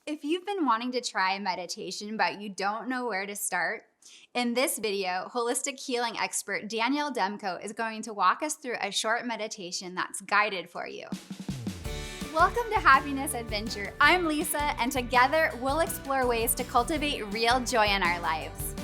If you've been wanting to try meditation, but you don't know where to start, in this video, holistic healing expert Danielle Demko is going to walk us through a short meditation that's guided for you. Welcome to Happiness Adventure. I'm Lisa, and together we'll explore ways to cultivate real joy in our lives.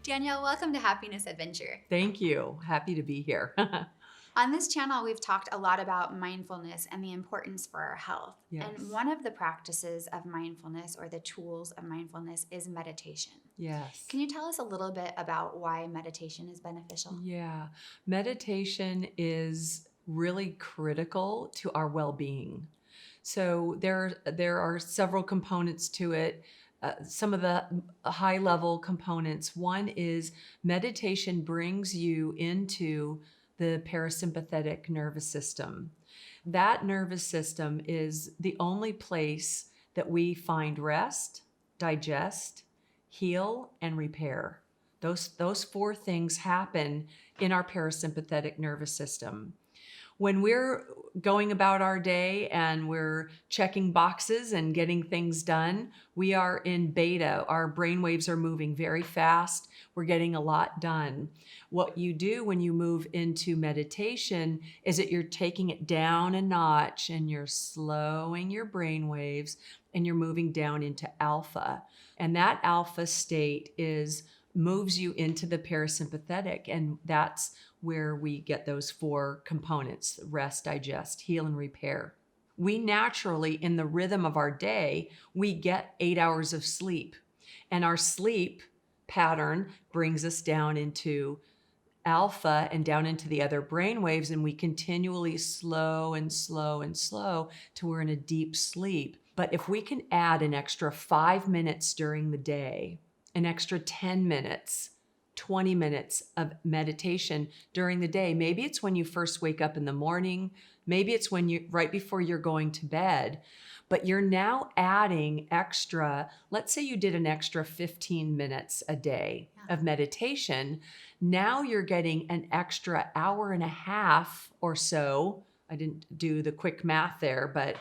Danielle, welcome to Happiness Adventure. Thank you. Happy to be here. On this channel, we've talked a lot about mindfulness and the importance for our health. Yes. And one of the practices of mindfulness or the tools of mindfulness is meditation. Yes. Can you tell us a little bit about why meditation is beneficial? Yeah. Meditation is really critical to our well-being. So there are several components to it. Some of the high-level components. One is meditation brings you into the parasympathetic nervous system. That nervous system is the only place that we find rest, digest, heal, and repair. Those four things happen in our parasympathetic nervous system. When we're going about our day and we're checking boxes and getting things done, we are in beta. Our brain waves are moving very fast. We're getting a lot done. What you do when you move into meditation is that you're taking it down a notch and you're slowing your brain waves and you're moving down into alpha. And that alpha state moves you into the parasympathetic, and that's where we get those four components: rest, digest, heal, and repair. We naturally, in the rhythm of our day, we get 8 hours of sleep, and our sleep pattern brings us down into alpha and down into the other brain waves, and we continually slow and slow and slow till we're in a deep sleep. But if we can add an extra 5 minutes during the day, an extra 10 minutes, 20 minutes of meditation during the day. Maybe it's when you first wake up in the morning. Maybe it's right before you're going to bed, but you're now adding extra. Let's say you did an extra 15 minutes a day of meditation. Now you're getting an extra hour and a half or so. I didn't do the quick math there, but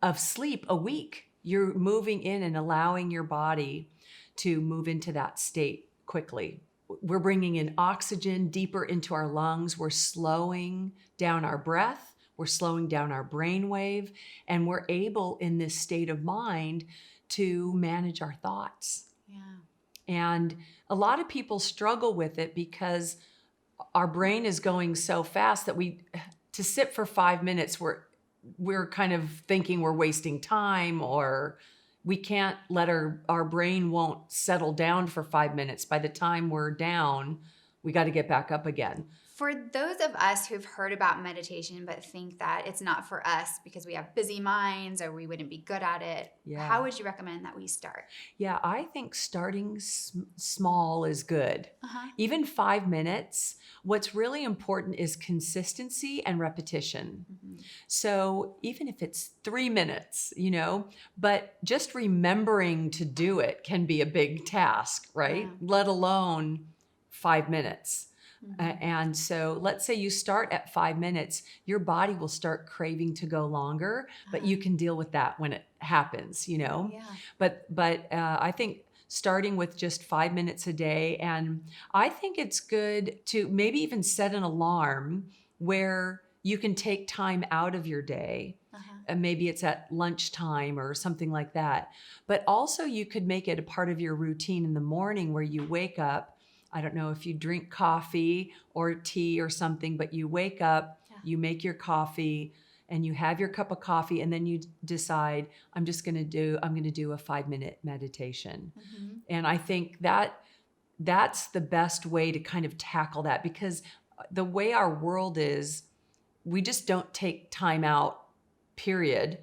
of sleep a week. You're moving in and allowing your body to move into that state quickly. We're bringing in oxygen deeper into our lungs. We're slowing down our breath. We're slowing down our brain wave. And we're able in this state of mind to manage our thoughts. Yeah. And a lot of people struggle with it because our brain is going so fast that to sit for 5 minutes, we're kind of thinking we're wasting time, or we can't let our brain won't settle down for 5 minutes. By the time we're down, we got to get back up again. For those of us who've heard about meditation but think that it's not for us because we have busy minds or we wouldn't be good at it, how would you recommend that we start? Yeah, I think starting small is good. Even 5 minutes. What's really important is consistency and repetition. So even if it's 3 minutes, but just remembering to do it can be a big task, right? Let alone 5 minutes. And so let's say you start at 5 minutes, your body will start craving to go longer, but you can deal with that when it happens, But I think starting with just 5 minutes a day, and I think it's good to maybe even set an alarm where you can take time out of your day. And maybe it's at lunchtime or something like that. But also you could make it a part of your routine in the morning where you wake up. I don't know if you drink coffee or tea or something, but you wake up, you make your coffee, and you have your cup of coffee, and then you decide, I'm going to do a 5-minute meditation. And I think that's the best way to kind of tackle that, because the way our world is, we just don't take time out, period.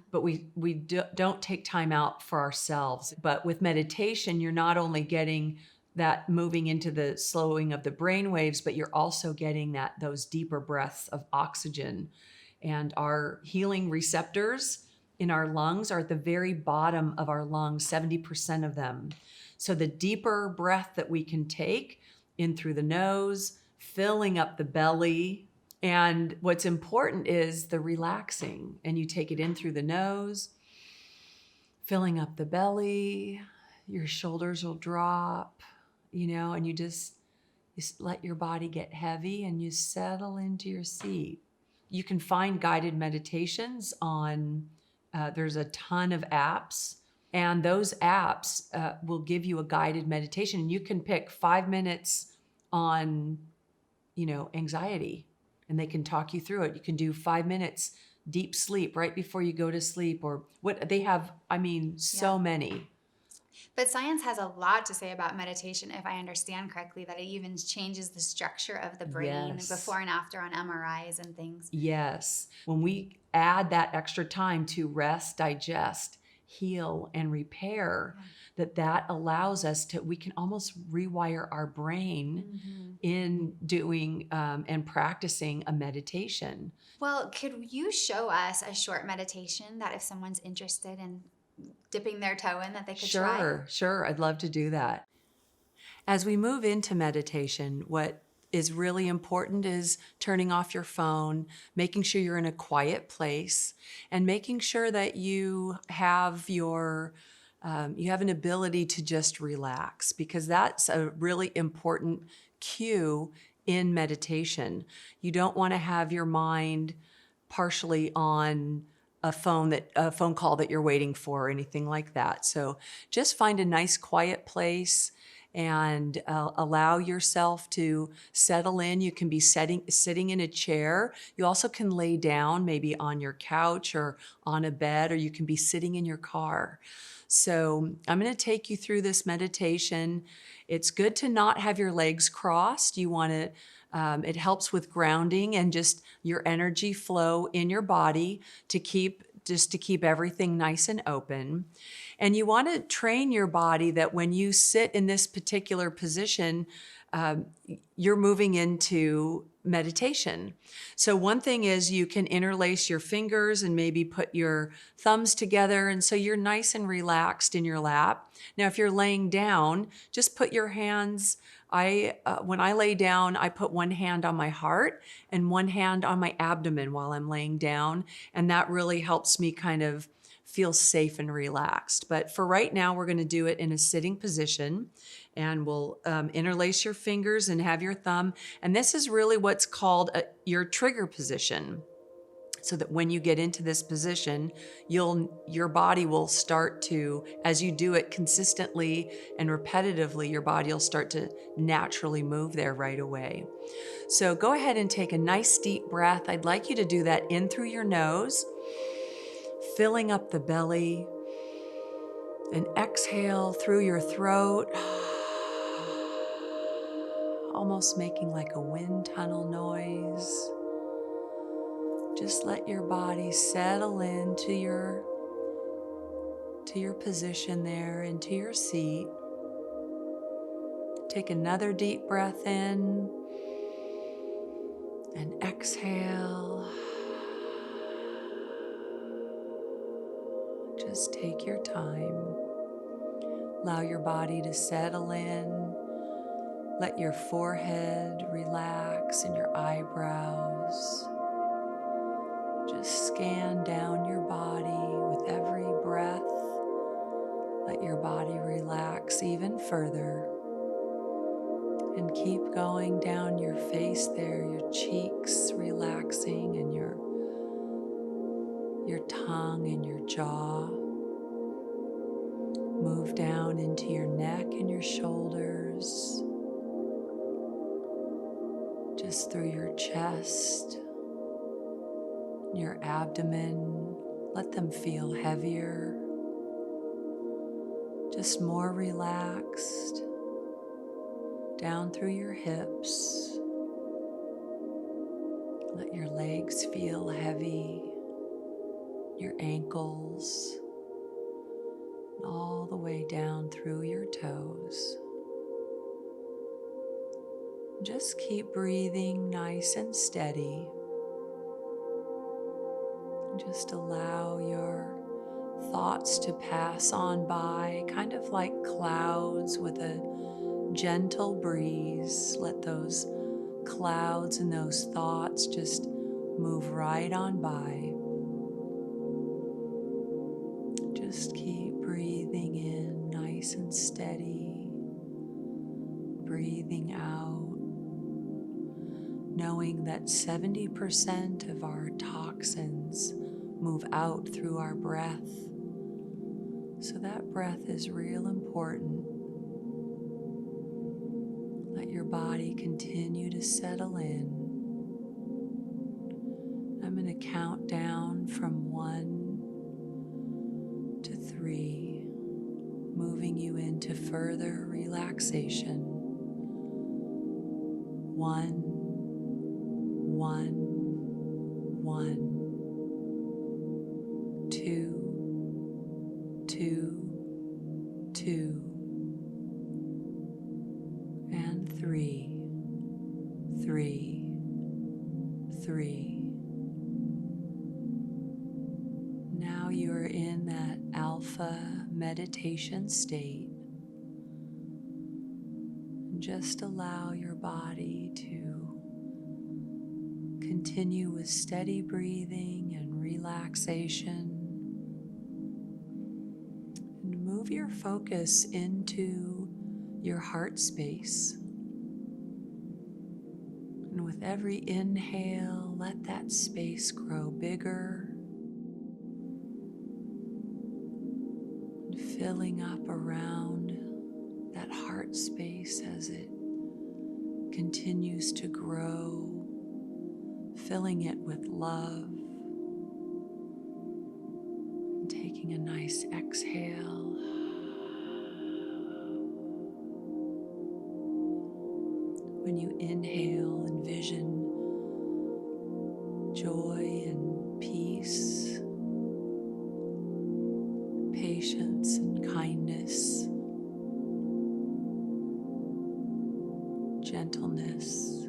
But we don't take time out for ourselves. But with meditation, you're not only getting that moving into the slowing of the brain waves, but you're also getting those deeper breaths of oxygen. And our healing receptors in our lungs are at the very bottom of our lungs, 70% of them. So the deeper breath that we can take in through the nose, filling up the belly, And what's important is the relaxing, and you take it in through the nose, filling up the belly, your shoulders will drop, and you just let your body get heavy and you settle into your seat. You can find guided meditations on, there's a ton of apps, and those apps will give you a guided meditation. And you can pick 5 minutes on, anxiety, and they can talk you through it. You can do 5 minutes deep sleep right before you go to sleep, or what they have. So many. But science has a lot to say about meditation, if I understand correctly, that it even changes the structure of the brain before and after on MRIs and things. Yes. When we add that extra time to rest, digest, heal, and repair, that allows us we can almost rewire our brain in doing and practicing a meditation. Well, could you show us a short meditation that if someone's interested in dipping their toe in that they could try? Sure. I'd love to do that. As we move into meditation, what is really important is turning off your phone, making sure you're in a quiet place, and making sure that you have you have an ability to just relax, because that's a really important cue in meditation. You don't want to have your mind partially on a phone call that you're waiting for or anything like that. So just find a nice quiet place and allow yourself to settle in. You can be sitting in a chair. You also can lay down, maybe on your couch or on a bed, or you can be sitting in your car. So I'm going to take you through this meditation. It's good to not have your legs crossed. You want to it helps with grounding and just your energy flow in your body to keep everything nice and open. And you want to train your body that when you sit in this particular position, you're moving into meditation. So one thing is you can interlace your fingers and maybe put your thumbs together, and so you're nice and relaxed in your lap. Now, if you're laying down, just put your hands. When I lay down, I put one hand on my heart and one hand on my abdomen while I'm laying down, and that really helps me kind of feel safe and relaxed. But for right now, we're going to do it in a sitting position, and we'll interlace your fingers and have your thumb. And this is really what's called your trigger position. So that when you get into this position, your body will start to, as you do it consistently and repetitively, your body will start to naturally move there right away. So go ahead and take a nice deep breath. I'd like you to do that in through your nose, filling up the belly, and exhale through your throat, almost making like a wind tunnel noise. Just let your body settle into your position there, into your seat. Take another deep breath in and exhale. Just take your time. Allow your body to settle in. Let your forehead relax and your eyebrows. Just scan down your body with every breath. Let your body relax even further. And keep going down your face there, your cheeks relaxing, and your tongue and your jaw. Move down into your neck and your shoulders. Just through your chest, your abdomen. Let them feel heavier, just more relaxed. Down through your hips. Let your legs feel heavy, your ankles, and all the way down through your toes. Just keep breathing nice and steady. Just allow your thoughts to pass on by, kind of like clouds with a gentle breeze. Let those clouds and those thoughts just move right on by. Just keep breathing in nice and steady, breathing out, knowing that 70% of our toxins move out through our breath. So that breath is real important. Let your body continue to settle in. I'm going to count down from 1 to 3, moving you into further relaxation. 1, 1, 1, 2, 2, 2, and 3, 3, 3. Now you're in that alpha meditation state. Just allow your body to continue with steady breathing and relaxation. And move your focus into your heart space. And with every inhale, let that space grow bigger, and filling up around that heart space as it continues to grow, filling it with love, and taking a nice exhale. When you inhale, envision joy and peace, patience and kindness, gentleness,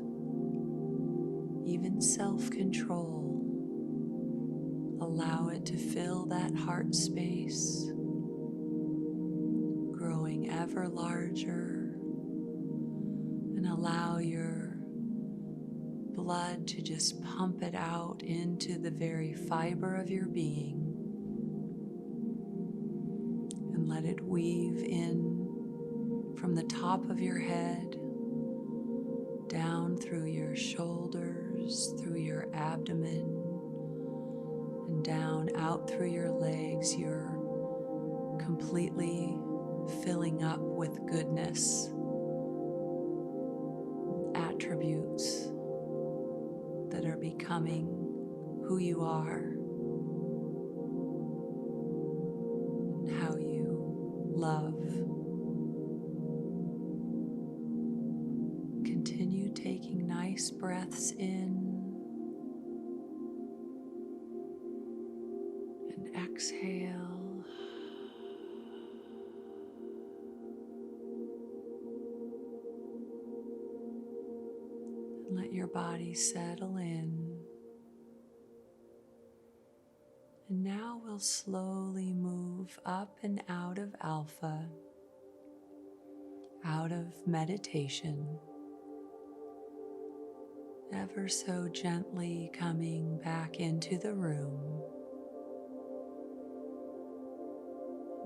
even self-control. Allow it to fill that heart space, growing ever larger, and allow your blood to just pump it out into the very fiber of your being, and let it weave in from the top of your head, down through your shoulders, through your abdomen, and down out through your legs. You're completely filling up with goodness, attributes that are becoming who you are and how you love. Continue taking nice breaths in and exhale. And let your body settle in. And now we'll slowly move up and out of alpha, out of meditation, ever so gently coming back into the room,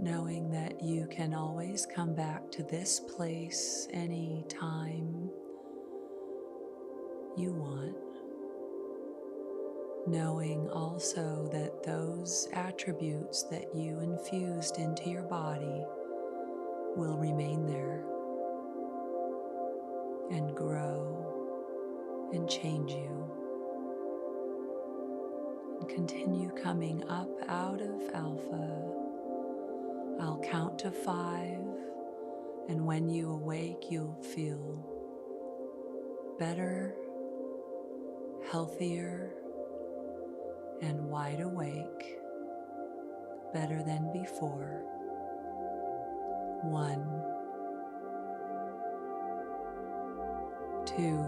knowing that you can always come back to this place any time you want, knowing also that those attributes that you infused into your body will remain there and grow and change you, and continue coming up out of alpha. I'll count to 5, and when you awake, you'll feel better, healthier, and wide awake, better than before. 1, 2,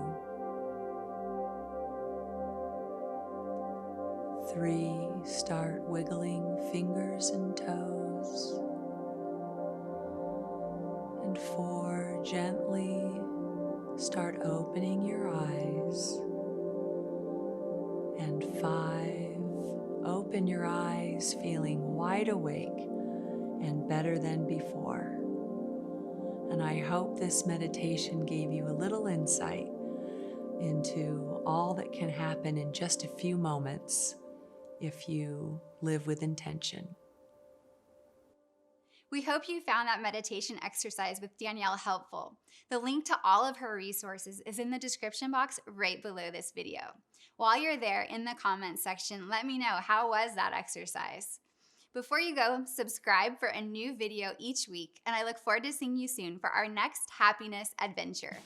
3, start wiggling fingers and toes. And 4, gently Start opening your eyes. And 5, open your eyes feeling wide awake and better than before. And I hope this meditation gave you a little insight into all that can happen in just a few moments if you live with intention. We hope you found that meditation exercise with Danielle helpful. The link to all of her resources is in the description box right below this video. While you're there, in the comments section, let me know, how was that exercise? Before you go, subscribe for a new video each week, and I look forward to seeing you soon for our next happiness adventure.